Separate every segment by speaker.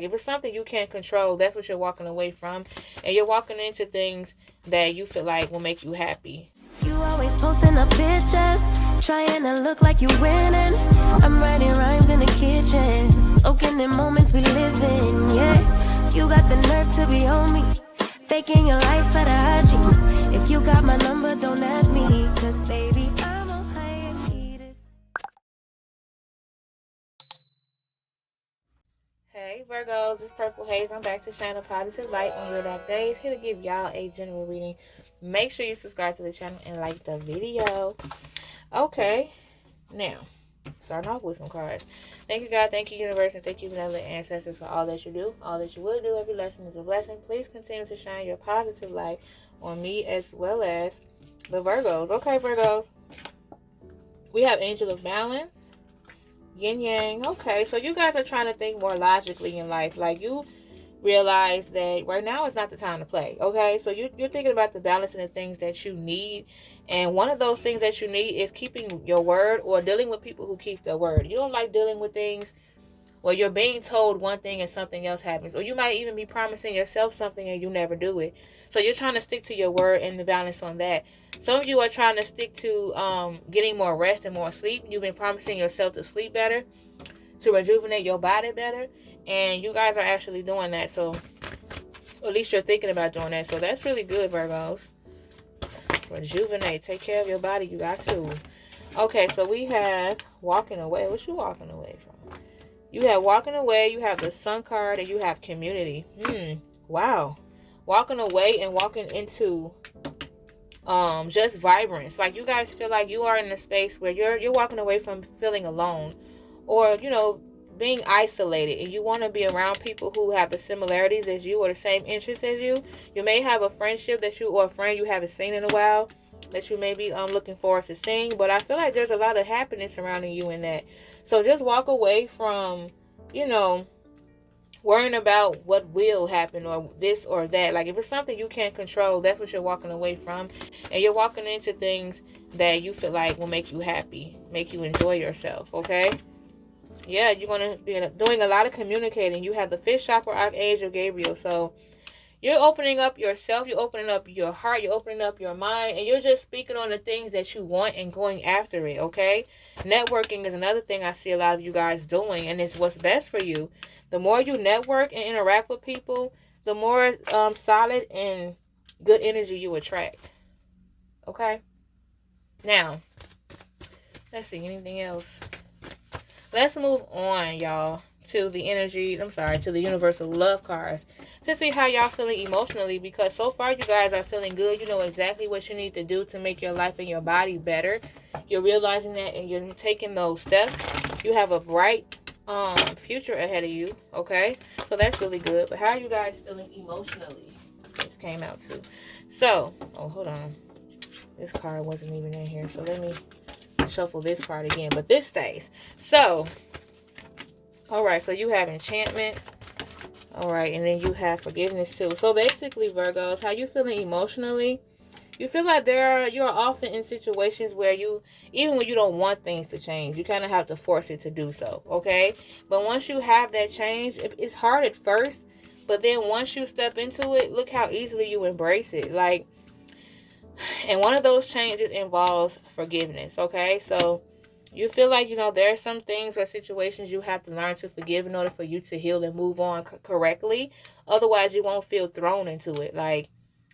Speaker 1: If it's something you can't control, that's what you're walking away from. And you're walking into things that you feel like will make you happy.
Speaker 2: You always posting up pictures, trying to look like you winning. I'm writing rhymes in the kitchen, soaking in moments we live in, yeah. You got the nerve to be on me, faking your life for the IG. If you got my number, don't add me, cause baby, I'm on hiatus.
Speaker 1: Hey Virgos, it's Purple Haze. I'm back to shine a positive light on your dark days. Here to give y'all a general reading. Make sure you subscribe to the channel and like the video. Okay, now starting off with some cards. Thank you God, thank you universe, and thank you benevolent ancestors for all that you do, all that you will do. Every lesson is a blessing. Please continue to shine your positive light on me as well as the Virgos. Okay, Virgos, we have Angel of Balance, Yin Yang. Okay, so you guys are trying to think more logically in life. Like, you realize that right now is not the time to play. Okay, so you're thinking about the balance and the things that you need. And one of those things that you need is keeping your word, or dealing with people who keep their word. You don't like dealing with things where you're being told one thing and something else happens. Or you might even be promising yourself something and you never do it. So you're trying to stick to your word and the balance on that. Some of you are trying to stick to getting more rest and more sleep. You've been promising yourself to sleep better, to rejuvenate your body better. And you guys are actually doing that. So at least you're thinking about doing that. So that's really good, Virgos. Rejuvenate. Take care of your body. You got to. Okay, so we have walking away. What you walking away from? You have walking away. You have the Sun card. And you have community. Wow. Walking away and walking into just vibrance. Like, you guys feel like you are in a space where you're walking away from feeling alone, or being isolated, and you want to be around people who have the similarities as you, or the same interests as you. You may have a friendship or a friend you haven't seen in a while that you may be looking forward to seeing, but I feel like there's a lot of happiness surrounding you in that. So just walk away from worrying about what will happen, or this or that. Like, if it's something you can't control, that's what you're walking away from. And you're walking into things that you feel like will make you happy, make you enjoy yourself. Okay, yeah, you're going to be doing a lot of communicating. You have the fifth chakra archangel Gabriel. So you're opening up yourself, you're opening up your heart, you're opening up your mind, and you're just speaking on the things that you want and going after it. Okay, networking is another thing I see a lot of you guys doing, and it's what's best for you. The more you network and interact with people, the more solid and good energy you attract. Okay, now let's see, anything else? Let's move on, y'all, to the to the universal love cards, to see how y'all feeling emotionally, because so far you guys are feeling good. You know exactly what you need to do to make your life and your body better. You're realizing that, and you're taking those steps. You have a bright future ahead of you. Okay, so that's really good. But how are you guys feeling emotionally? This came out too. So, hold on, this card wasn't even in here, so let me shuffle this card again, but this stays. So, all right, so you have enchantment. All right, and then you have forgiveness too. So basically, Virgos, how you feeling emotionally? You feel like you're often in situations where even when you don't want things to change, you kind of have to force it to do so. Okay, but once you have that change, it's hard at first, but then once you step into it, look how easily you embrace it. Like, and one of those changes involves forgiveness. Okay, so you feel like, there are some things or situations you have to learn to forgive in order for you to heal and move on correctly. Otherwise, you won't feel thrown into it. Like,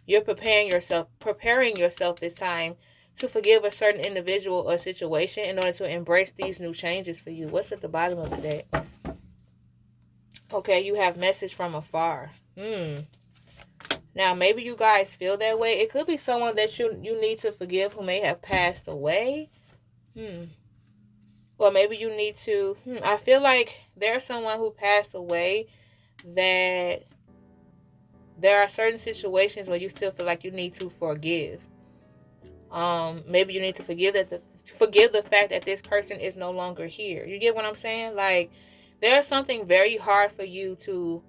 Speaker 1: you're preparing yourself this time to forgive a certain individual or situation in order to embrace these new changes for you. What's at the bottom of the deck? Okay, you have message from afar. Now, maybe you guys feel that way. It could be someone that you need to forgive who may have passed away. Or maybe you need to... I feel like there's someone who passed away that there are certain situations where you still feel like you need to forgive. Maybe you need to forgive the fact that this person is no longer here. You get what I'm saying? Like, there's something very hard for you to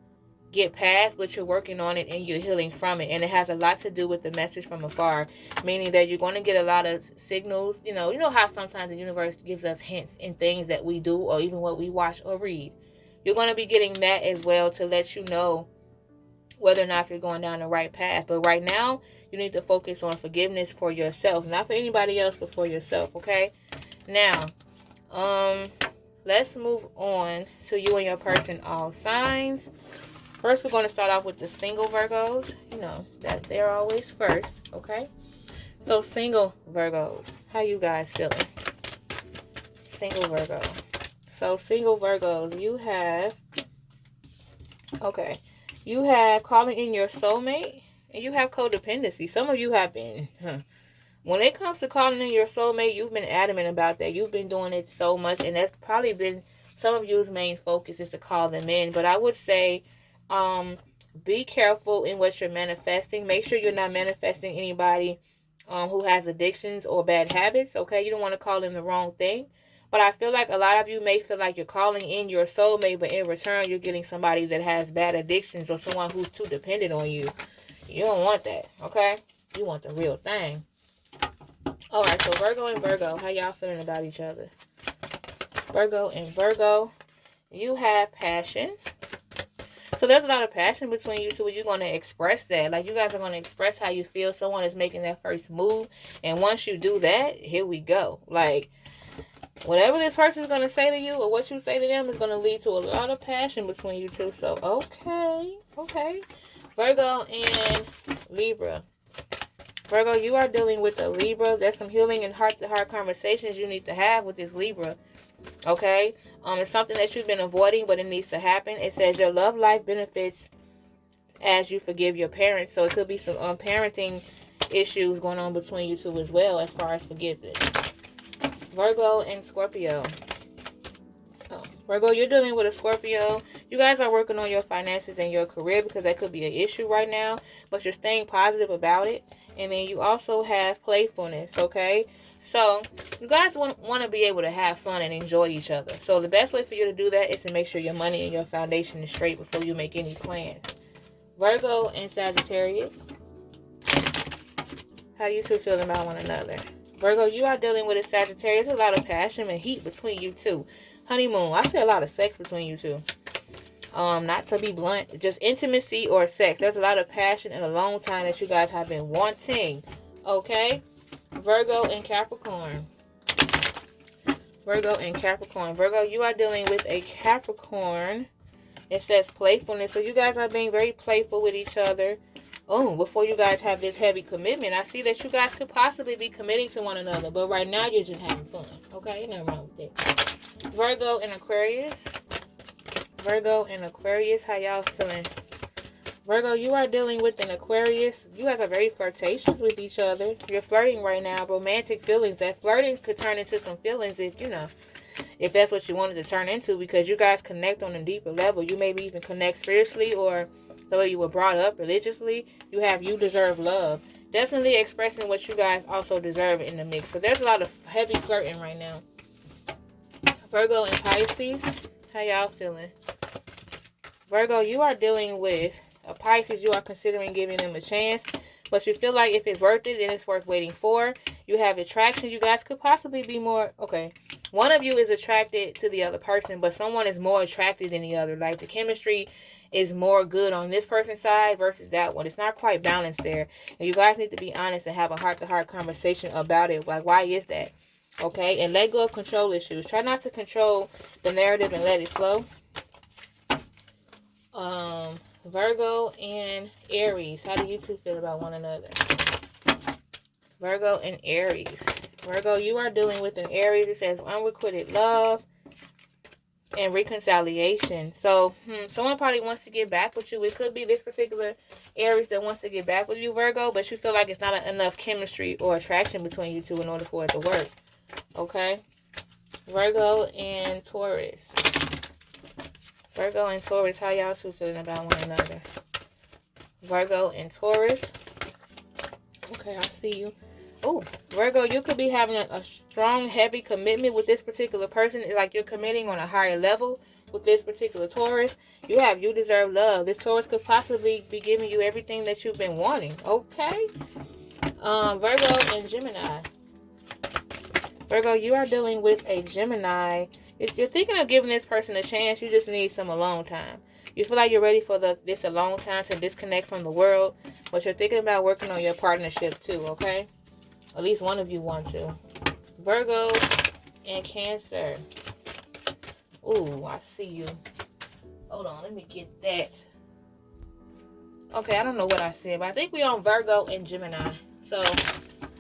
Speaker 1: get past, but you're working on it and you're healing from it. And it has a lot to do with the message from afar, meaning that you're going to get a lot of signals. You know how sometimes the universe gives us hints in things that we do, or even what we watch or read. you're going to be getting that as well to let you know whether or not you're going down the right path. But right now, you need to focus on forgiveness for yourself. Not for anybody else, but for yourself, okay? Now, let's move on to you and your person, all signs. First, we're going to start off with the single Virgos. You know, that they're always first, okay? So, single Virgos, how you guys feeling? Single Virgo. So, single Virgos, you have, okay, you have calling in your soulmate, and you have codependency. Some of you have been, when it comes to calling in your soulmate, you've been adamant about that. You've been doing it so much, and that's probably been some of you's main focus is to call them in. But I would say, be careful in what you're manifesting. Make sure you're not manifesting anybody who has addictions or bad habits, okay? You don't want to call in the wrong thing. But I feel like a lot of you may feel like you're calling in your soulmate, but in return, you're getting somebody that has bad addictions or someone who's too dependent on you. You don't want that, okay? You want the real thing. All right, so Virgo and Virgo, how y'all feeling about each other? Virgo and Virgo, you have passion. So there's a lot of passion between you two. You're going to express that. Like, you guys are going to express how you feel. Someone is making that first move. And once you do that, here we go. Like, whatever this person is going to say to you or what you say to them is going to lead to a lot of passion between you two. So, okay. Virgo and Libra. Virgo, you are dealing with a Libra. There's some healing and heart-to-heart conversations you need to have with this Libra. Okay? It's something that you've been avoiding, but it needs to happen. It says your love life benefits as you forgive your parents. So it could be some parenting issues going on between you two as well as far as forgiveness. Virgo and Scorpio. Virgo, you're dealing with a Scorpio. You guys are working on your finances and your career because that could be an issue right now. But you're staying positive about it. And then you also have playfulness, okay? So, you guys want to be able to have fun and enjoy each other. So, the best way for you to do that is to make sure your money and your foundation is straight before you make any plans. Virgo and Sagittarius. How you two feeling about one another? Virgo, you are dealing with a Sagittarius. There's a lot of passion and heat between you two. Honeymoon. I see a lot of sex between you two. Not to be blunt, just intimacy or sex. There's a lot of passion and a long time that you guys have been wanting. Okay? Virgo and Capricorn. Virgo and Capricorn. Virgo, you are dealing with a Capricorn. It says playfulness. So you guys are being very playful with each other. Oh, before you guys have this heavy commitment, I see that you guys could possibly be committing to one another. But right now, you're just having fun. Okay? Ain't nothing wrong with that. Virgo and Aquarius. Virgo and Aquarius, how y'all feeling? Virgo, you are dealing with an Aquarius. You guys are very flirtatious with each other. You're flirting right now. Romantic feelings. That flirting could turn into some feelings if, you know, if that's what you wanted to turn into, because you guys connect on a deeper level. You maybe even connect spiritually or the way you were brought up religiously. You have you deserve love. Definitely expressing what you guys also deserve in the mix. But there's a lot of heavy flirting right now. Virgo and Pisces, how y'all feeling? Virgo, you are dealing with a Pisces. You are considering giving them a chance, but you feel like if it's worth it, then it's worth waiting for. You have attraction. You guys could possibly be more, okay, one of you is attracted to the other person, but someone is more attracted than the other. Like the chemistry is more good on this person's side versus that one. It's not quite balanced there. And you guys need to be honest and have a heart-to-heart conversation about it. Like, why is that? Okay, and let go of control issues. Try not to control the narrative and let it flow. Virgo and Aries. How do you two feel about one another? Virgo and Aries. Virgo, you are dealing with an Aries. It says unrequited love and reconciliation. So, someone probably wants to get back with you. It could be this particular Aries that wants to get back with you, Virgo, but you feel like it's not enough chemistry or attraction between you two in order for it to work. Okay? Virgo and Taurus. Virgo and Taurus, how y'all two feeling about one another? Virgo and Taurus. Okay, I see you. Oh, Virgo, you could be having a strong, heavy commitment with this particular person. It's like you're committing on a higher level with this particular Taurus. You deserve love. This Taurus could possibly be giving you everything that you've been wanting. Okay? Virgo and Gemini. Virgo, you are dealing with a Gemini. If you're thinking of giving this person a chance, you just need some alone time. You feel like you're ready for this alone time to disconnect from the world, but you're thinking about working on your partnership too, okay? At least one of you want to. Virgo and Cancer. Ooh, I see you. Hold on, let me get that. Okay, I don't know what I said, but I think we're on Virgo and Gemini. So,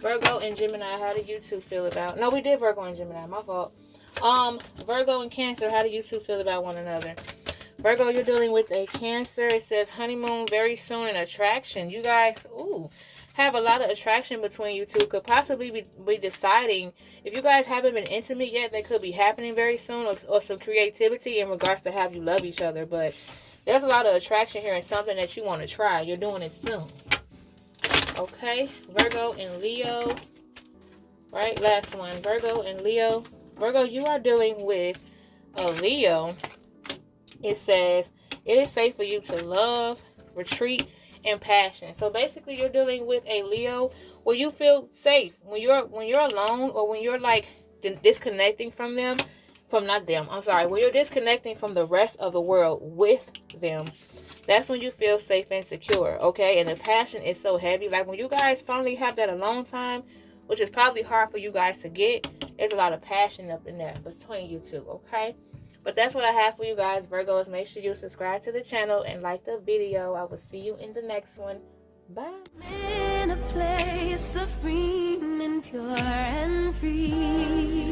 Speaker 1: Virgo and Gemini, how do you two feel about... No, we did Virgo and Gemini, my fault. Virgo and Cancer, how do you two feel about one another? Virgo, you're dealing with a Cancer. It says honeymoon very soon and attraction. You guys, have a lot of attraction between you two. Could possibly be deciding. If you guys haven't been intimate yet, they could be happening very soon, or some creativity in regards to have you love each other. But there's a lot of attraction here and something that you want to try. You're doing it soon. Okay, Virgo and Leo. Right, last one. Virgo and Leo. Virgo, you are dealing with a Leo. It says, it is safe for you to love, retreat, and passion. So basically, you're dealing with a Leo where you feel safe. When you're alone, or when you're like disconnecting from them, when you're disconnecting from the rest of the world with them, that's when you feel safe and secure, okay? And the passion is so heavy. Like when you guys finally have that alone time, which is probably hard for you guys to get, there's a lot of passion up in there between you two, okay? But that's what I have for you guys, Virgos. Make sure you subscribe to the channel and like the video. I will see you in the next one. Bye. In a place serene and pure and free.